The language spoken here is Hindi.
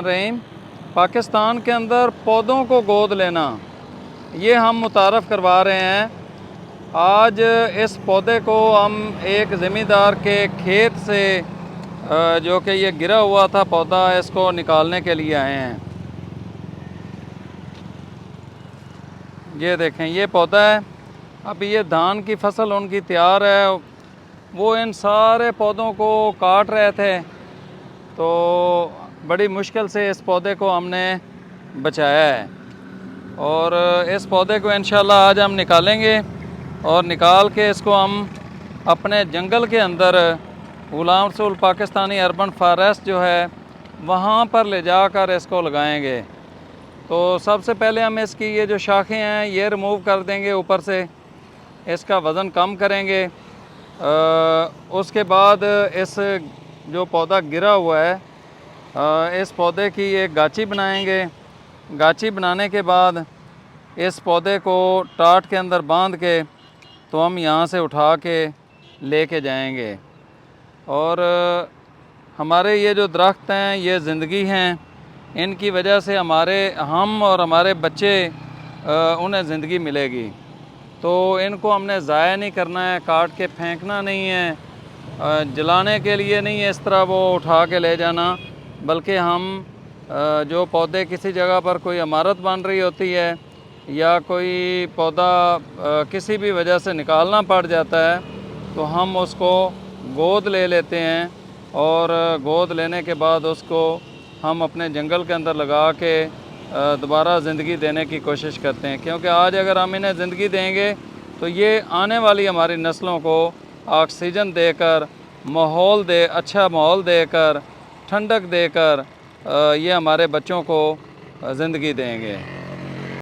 रहीम। पाकिस्तान के अंदर पौधों को गोद लेना ये हम मुतारफ़ करवा रहे हैं। आज इस पौधे को हम एक ज़मींदार के खेत से जो कि ये गिरा हुआ था पौधा, इसको निकालने के लिए आए हैं। ये देखें, ये पौधा है। अभी ये धान की फसल उनकी तैयार है, वो इन सारे पौधों को काट रहे थे, तो बड़ी मुश्किल से इस पौधे को हमने बचाया है। और इस पौधे को इंशाल्लाह आज हम निकालेंगे और निकाल के इसको हम अपने जंगल के अंदर ग़ुलाम रसूल पाकिस्तानी अर्बन फॉरेस्ट जो है वहाँ पर ले जाकर इसको लगाएंगे। तो सबसे पहले हम इसकी ये जो शाखें हैं ये रिमूव कर देंगे, ऊपर से इसका वज़न कम करेंगे। उसके बाद इस जो पौधा गिरा हुआ है इस पौधे की एक गाची बनाएंगे। गाची बनाने के बाद इस पौधे को टाट के अंदर बांध के तो हम यहाँ से उठा के लेके जाएंगे। और हमारे ये जो दरख्त हैं ये ज़िंदगी हैं, इनकी वजह से हम और हमारे बच्चे उन्हें ज़िंदगी मिलेगी। तो इनको हमने ज़ाया नहीं करना है, काट के फेंकना नहीं है, जलाने के लिए नहीं है इस तरह वो उठा के ले जाना, बल्कि हम जो पौधे किसी जगह पर कोई इमारत बन रही होती है या कोई पौधा किसी भी वजह से निकालना पड़ जाता है तो हम उसको गोद ले लेते हैं और गोद लेने के बाद उसको हम अपने जंगल के अंदर लगा के दोबारा ज़िंदगी देने की कोशिश करते हैं। क्योंकि आज अगर हम इन्हें ज़िंदगी देंगे तो ये आने वाली हमारी नस्लों को ऑक्सीजन देकर, अच्छा माहौल देकर, ठंडक देकर ये हमारे बच्चों को ज़िंदगी देंगे।